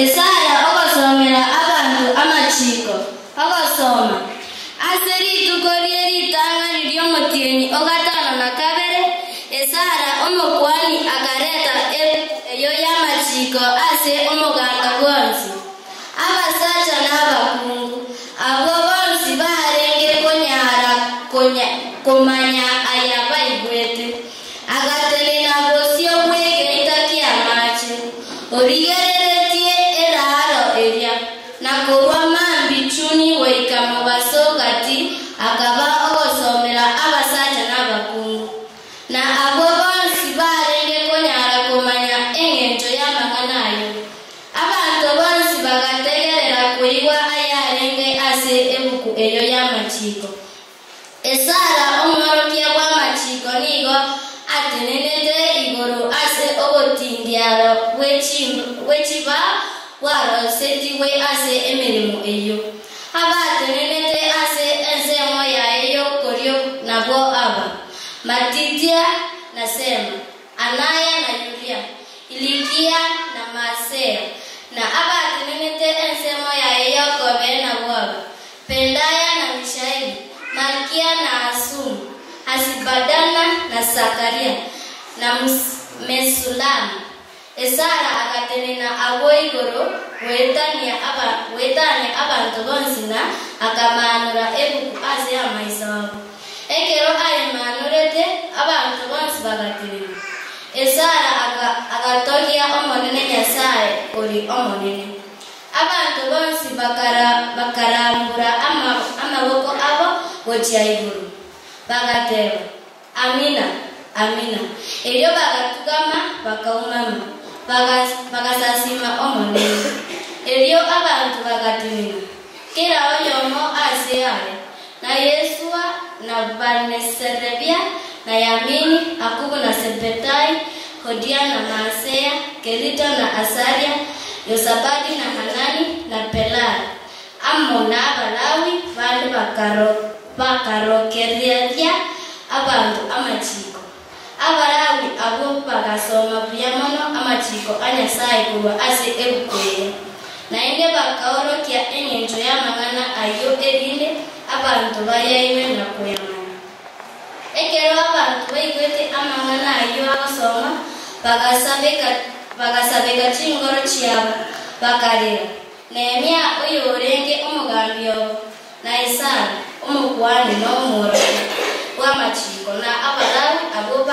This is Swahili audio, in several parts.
Esaya okosomera abantu amachiko okosoma aseri tukorieri tanga liliomotieni ogatano na kabere Esara omokwani akareta eyo yamachiko ase omoganda gonsi abasacha n'abakungu abo bonsi barenge komanya ayaba igwete agatelena bosio bwege itaki amache origereretie eraro eria nakorwa mambi chuni weikamo basogati akaba ogosomera abasacha n'abakungu na abo bonsi barenge konyara komanya eng'encho y'amaganayo abantu bonsi bagategerera kuigwa ayarenge ase ebuku eyo y'amachiko Esara omworokia bw'amachiko nigo atenenete igoro ase ogotindiaro bwechiba bwarosetiwe ase emirimo eyo abatenenete ase ensemo yaeyo korio nabo aba Matitia na Sema, Anaya na Yuria, Ilikia na Masea, na abatenenete ensemo yaeyo kobe na bwaba Pendaya na Mishaeli, Malkia na Asumu, Hasibadana na Sakaria, na Mesulamu. Esara akatenena aboigoro wetane abantu bonsi na akamanura ebuku ase amaisa wabo. Ekero ayimanurete abantu bonsi bagatirira. Esara agatokia omonene Nyasaye ori omonene. Abantu bonsi bakarambura amaboko abo gochia iguru. Bagateba. Amina, amina. Eryo bagatugama bakaumama. Bagasasima omonene. Eryo abantu bagatirira. Kira onyomo aseare. Na Yesua na Baneserebia na Yamini Akubu na Sebetai Hodia na Maasea Kelito na Asaria Yosabadi na Hanani na Pelari Amo na Balawi Vale bakarokeria abantu amachiko Abarawi abo bagasoma byamono amachiko anyasaye kuba ase ebukweye na inde bakaorokia eng'encho y'amagana ayo erinde abantu bayayiwe na kuyamana ekero abantu baigwete amagana ayo abasoma bagasabeka chingoro chiaba bakarira Nehemia oyo orenge omugambi obo na Esara omukwani n'omworoki w'amachiko na Abalawi abo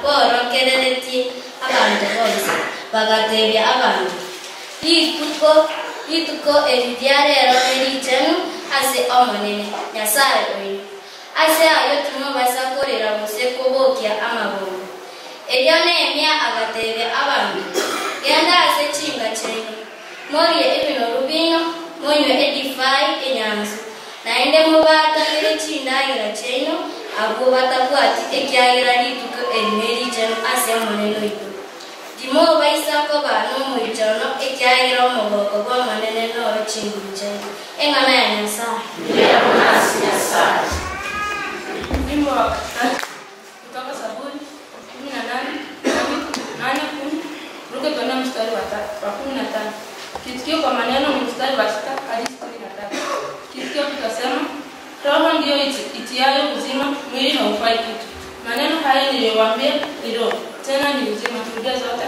borokereretie abantu bonse bagatebya abantu Lituko eridiarero erichenu ase omonene Nyasaye oyo ase ayo tumo basakorera musekubokia amabongo Eryo Nehemia agatebya abantu genda ase chinga chenu morie ebino rubino monywe edifai enyanzu naende mubatanire chindagira chenu abo batakwati ekyagira lituko erichenu ase omonene oyo Dimo baisako bano mwijono ekyagira omuboko gw'amanene n'oro chinguru chenu engana ya Nyasaye Wimbo kutoka Zaburi 18:8-10 ruke tuone mstari wa 15. Kitikio kwa maneno ni mstari wa 6 hadi 13. Kitikio kitasema roho ndio itiayo uzima, mwili haufai kitu. Maneno haya niliyowaambia ni roho, tena ni uzima. Turudia zote.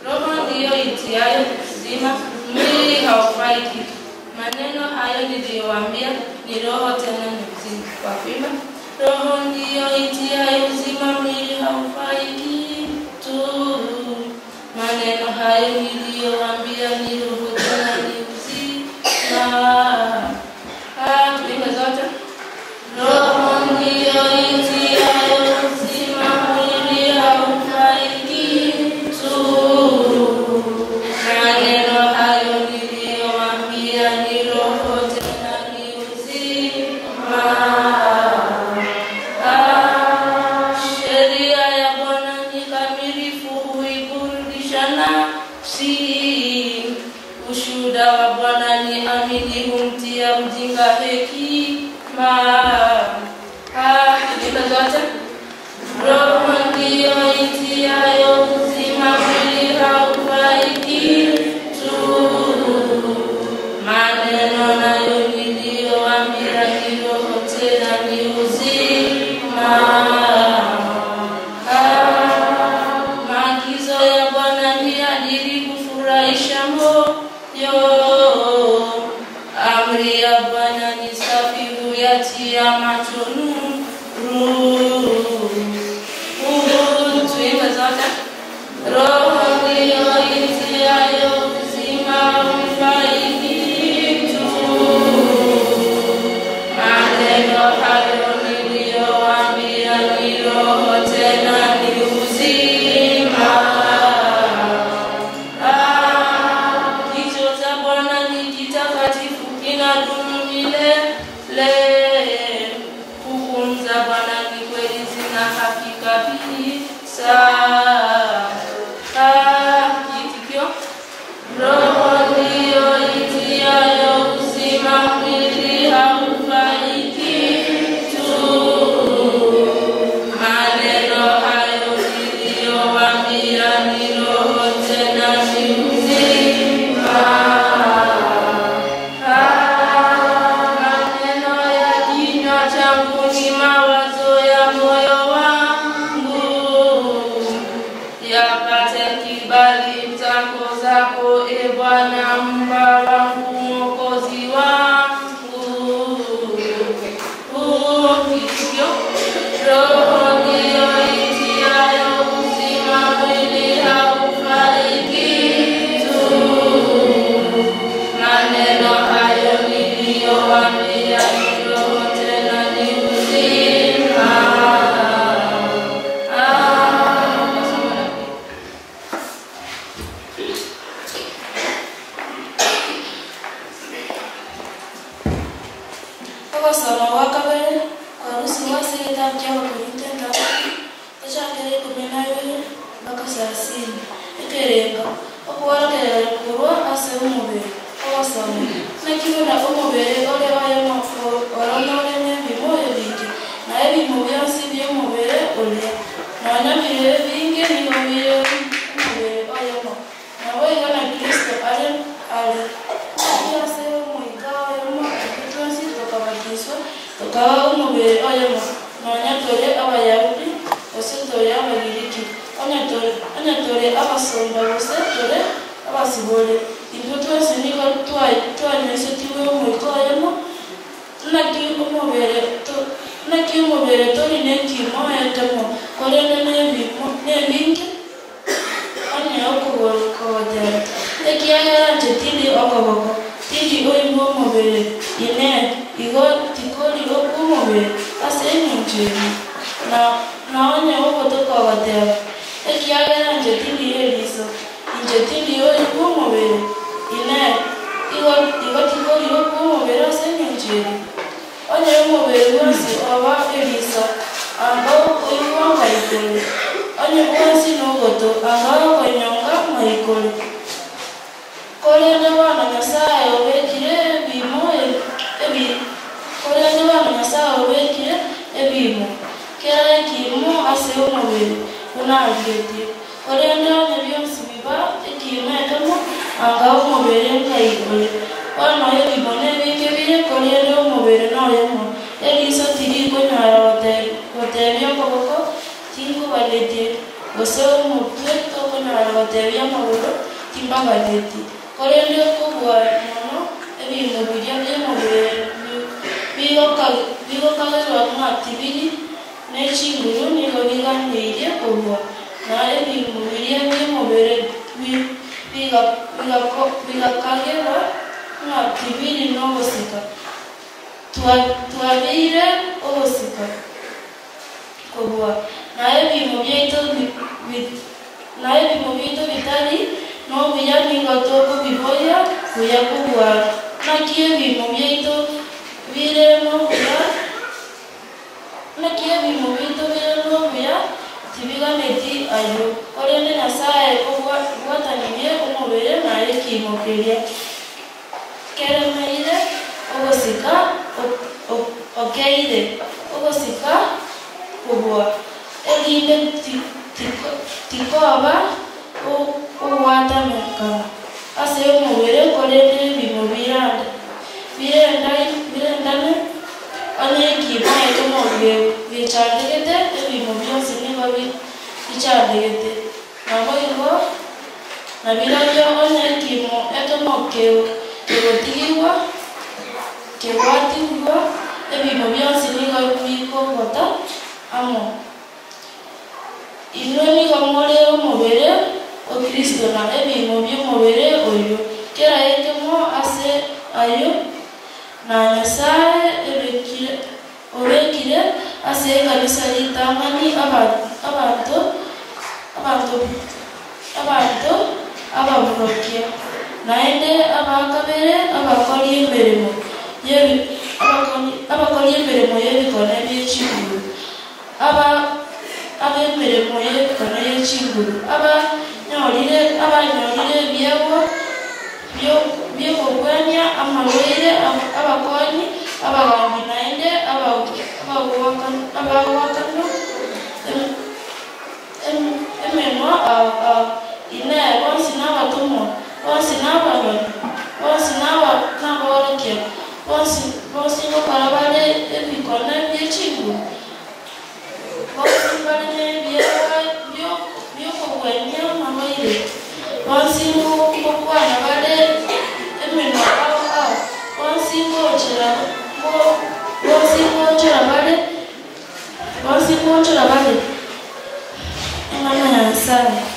Roho ndio itiayo uzima, mwili haufai kitu. Maneno hayo niliyowaambia ni roho, tena ni uzima. Kwa kuimba roho ndio itiayo uzima, mwili haufai kitu. Maneno hayo niliyowaambia ni roho, tena ni uzima. Tuimbe zote. Roho ndio itiayo uzima, mwili haufai kitu. Maneno hayo niliyowaambia ni roho, tena ni uzima. Sheria ya Bwana ni kamilifu, huiburudisha nafsi. Ushuhuda wa Bwana ni amini, humtia mjinga hekima. Tuimbe zote. Roho ndio itiayo uzima, mwili haufai kitu. furahisha moyo. Amri ya Bwana ni safi, huyatia macho nuru. Tuimbe zote. Roho ndiyo itiayo uzima, humfariji mtu. Maneno hayo niliyowaambia ni roho, tena ni uzima. Kicho cha Bwana ni kitakatifu, kinadumu milele. Hukumu za Bwana ni kweli, zina hakika kabisa. Kitikio. Roho ndiyo itiayo uzima, mwili haufai kitu. Maneno hayo niliyowaambia ni roho, tena ni uzima. Maneno ya kinywa changu ni mawazo ya moyo wangu, yapate kibali zako zako, e Bwana, Mungu wangu, Mwokozi wangu. Kitikio. Roho ndiyo itiayo uzima, mwili haufai kitu. Maneno hayo niliyowaambia ni roho, tena ni uzima. Abasoma wakabere kwarusi waseta byabo kubitenda cyangere kubenabere bakasasini ekerenga okwarakera kurwa ase umubere abasoma nakibona umubere ole bayo mafo oronore nebimoyo bingi naye bimubyansi by'umubere ole nanyamire bingi nimubire umubere oyemo nawe yana Kristo ale yase umuikawa yomo tutonsi tokabatiswa tokawa umubere oyemo nanyatore abayahudi ositore abagiriki anyatore abasonda bose tore abasibole ibyo twese niko twanyese tiwe umuikoyemo naki umubere tori nekimo etemo korene nebingi anya okuborokodera ekiyaganje tindi okoboko tindi oimo umubere ine igo tikoli umubere ase enyinjiri na onye obotokobatera ekiyaganje tindi eliso inje tindi oimo umubere ine igo tikoli umubere ase enyinjiri onye umubere wose oba elisa anga oimo maikole onye wose nogoto anga okonyonga maikole korende bana Nyasaye obekire ebimo korende bana Nyasaye obekire ebimo kera ekimo ase umubere unalgeti korende onye byonsi biba ekimo ekamo anga umubere nkaikole wana ebimo nebike bire korende umubere noyemo eliso tiriko nyara gotebya okoboko tinkubaleti gose omutwe tokonyara gotebya amaguru timbabaleti korende okobwa mono ebintu birya by'omubere bigokagerwa mwatibiri n'ekinguru nigo biganirye obwa na ebintu birya by'omubere bigakagerwa mwatibiri n'obusika twabeire obusika kobwa naye ebintu byaitu bitari n'obuya ningato okubiboya buya kubwara naki ebintu byaitu bire n'obuya tibiganeti ayo korende Nyasaye obwatanibye omubere naye ekimokerya keremeire obusika okeire obusika kubwa elinde tikoba uwatamekana ase omubere korende ebintu birendane onye ekimo etomobye bicandegete ebintu byose niba bicandegete nabo igo na biroyo onye kimo etomokeo egotigwa kegwatigwa ebimo byonsi nigo bikogota amo ino nigo more omubere okristo na ebimo by'omubere oyo kera ekemo ase ayo na Nyasaye obekire ase ekanisa litang'ani abantu ababurokia naende abakabere abakora emirimo y'ebikono by'ekiguru ab'emirimo y'ebikono y'ekiguru abanyorire ebyebo by'okugwanya amalwaire abakonyi abagambi naende abawakano eminwa ine bonsi n'abatumwa bonsi n'abaloni bonsi n'aborokia bonsi bakora bari ebikono by'ekiguru bonsi bari by'okugwanya amalwaire bonsi bokwana bari eminwa abo bonsi bochera bari Imana ya Nyasaye